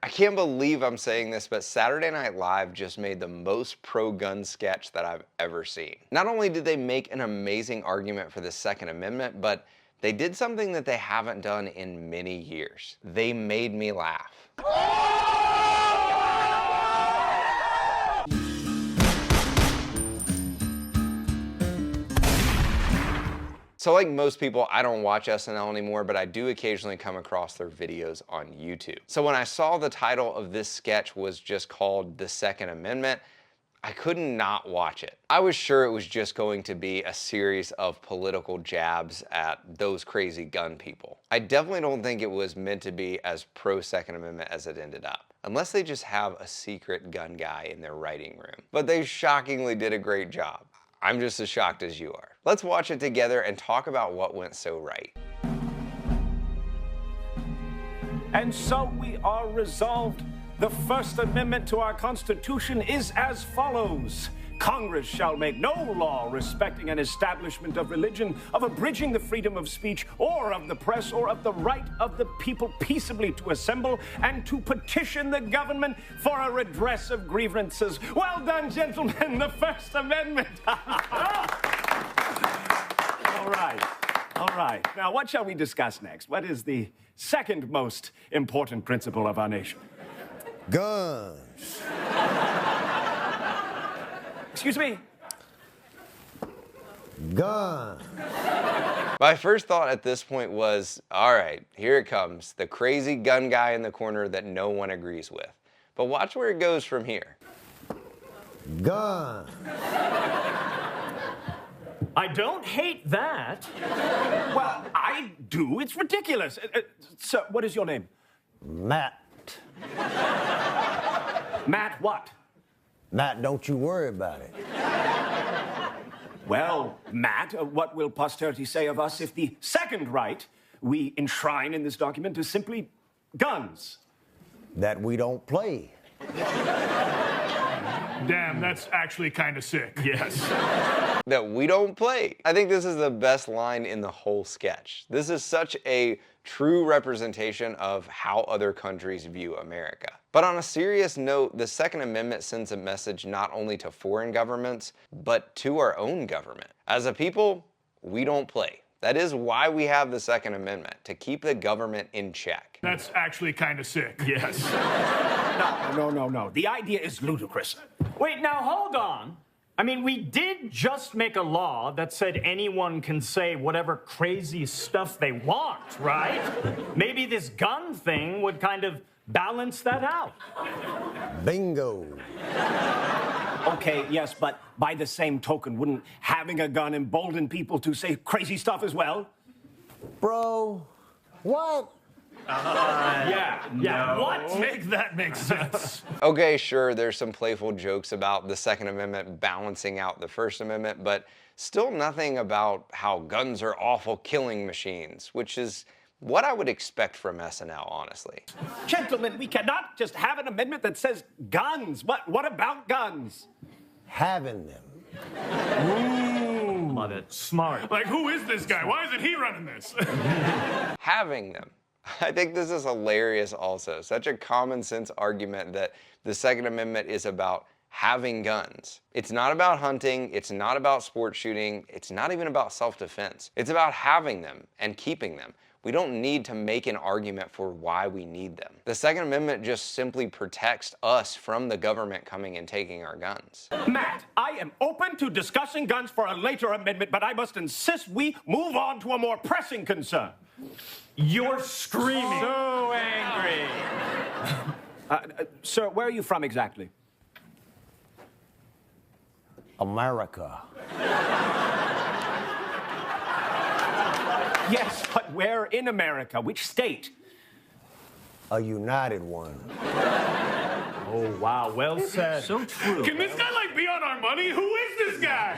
I can't believe I'm saying this, but Saturday Night Live just made the most pro-gun sketch that I've ever seen. Not only did they make an amazing argument for the Second Amendment, but they did something that they haven't done in many years. They made me laugh. So like most people, I don't watch SNL anymore, but I do occasionally come across their videos on YouTube. So when I saw the title of this sketch was just called The Second Amendment, I couldn't not watch it. I was sure it was just going to be a series of political jabs at those crazy gun people. I definitely don't think it was meant to be as pro-Second Amendment as it ended up, unless they just have a secret gun guy in their writing room. But they shockingly did a great job. I'm just as shocked as you are. Let's watch it together and talk about what went so right. And so we are resolved. The First Amendment to our Constitution is as follows. Congress shall make no law respecting an establishment of religion, of abridging the freedom of speech, or of the press, or of the right of the people peaceably to assemble and to petition the government for a redress of grievances. Well done, gentlemen, the First Amendment. All right. Now, what shall we discuss next? What is the second most important principle of our nation? Guns. Excuse me? Guns. My first thought at this point was, all right, here it comes, the crazy gun guy in the corner that no one agrees with. But watch where it goes from here. Guns. I don't hate that. Well, I do. It's ridiculous. Sir, what is your name? Matt. Matt what? Matt, don't you worry about it. Well, Matt, what will posterity say of us if the second right we enshrine in this document is simply guns? That we don't play. Damn, that's actually kind of sick. Yes. That we don't play. I think this is the best line in the whole sketch. This is such a true representation of how other countries view America. But on a serious note, the Second Amendment sends a message not only to foreign governments, but to our own government. As a people, we don't play. That is why we have the Second Amendment, to keep the government in check. That's actually kind of sick. Yes. No. The idea is ludicrous. Wait, now hold on. I mean, we did just make a law that said anyone can say whatever crazy stuff they want, right? Maybe this gun thing would kind of balance that out. Bingo. Okay, yes, but by the same token, wouldn't having a gun embolden people to say crazy stuff as well? Bro, what? Yeah, what? Make that make sense. Okay, sure, there's some playful jokes about the Second Amendment balancing out the First Amendment, but still nothing about how guns are awful killing machines, which is what I would expect from SNL, honestly. Gentlemen, we cannot just have an amendment that says guns. What about guns? Having them. Ooh, that's smart. Like, who is this guy? Why isn't he running this? Having them. I think this is hilarious also. Such a common sense argument that the Second Amendment is about having guns. It's not about hunting, it's not about sport shooting, it's not even about self-defense. It's about having them and keeping them. We don't need to make an argument for why we need them. The Second Amendment just simply protects us from the government coming and taking our guns. Matt, I am open to discussing guns for a later amendment, but I must insist we move on to a more pressing concern. You're screaming. So angry. Sir, where are you from exactly? America. Yes, but where in America? Which state? A united one. Oh, wow, well said. So true. Can this guy, like, be on our money? Who is this guy?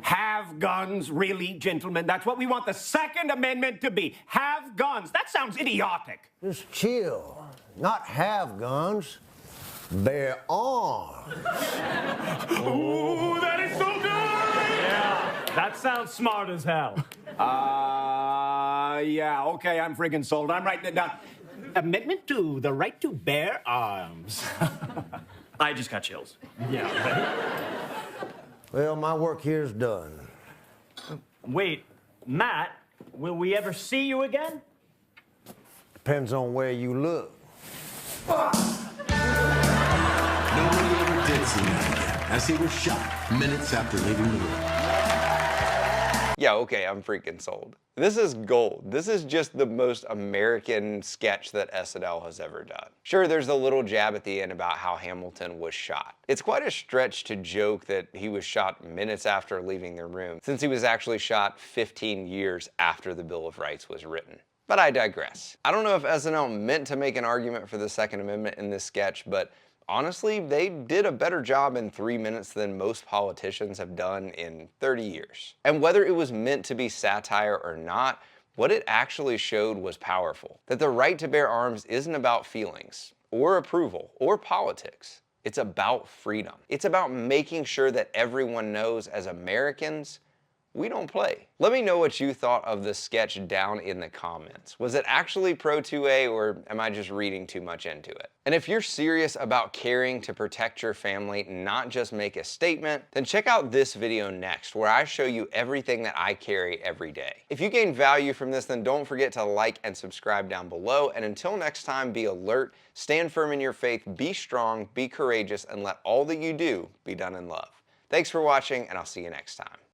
Have guns, really, gentlemen? That's what we want the Second Amendment to be. Have guns. That sounds idiotic. Just chill. Not have guns. Bear arms. Ooh, that is so good! Yeah, that sounds smart as hell. Yeah, okay, I'm friggin' sold. I'm writing it down. amendment to the right to bear arms. I just got chills. Well, my work here's done. Wait, Matt, will we ever see you again? Depends on where you look. Nobody ever did see him again, as he was shot minutes after leaving the room. Yeah, okay, I'm freaking sold. This is gold. This is just the most American sketch that SNL has ever done. Sure, there's a little jab at the end about how Hamilton was shot. It's quite a stretch to joke that he was shot minutes after leaving the room, since he was actually shot 15 years after the Bill of Rights was written. But I digress. I don't know if SNL meant to make an argument for the Second Amendment in this sketch, but honestly, they did a better job in 3 minutes than most politicians have done in 30 years. And whether it was meant to be satire or not, what it actually showed was powerful. That the right to bear arms isn't about feelings, or approval, or politics. It's about freedom. It's about making sure that everyone knows as Americans, we don't play. Let me know what you thought of the sketch down in the comments. Was it actually pro 2A, or am I just reading too much into it? And if you're serious about caring to protect your family, not just make a statement, then check out this video next, where I show you everything that I carry every day. If you gain value from this, then don't forget to like and subscribe down below. And until next time, be alert, stand firm in your faith, be strong, be courageous, and let all that you do be done in love. Thanks for watching, and I'll see you next time.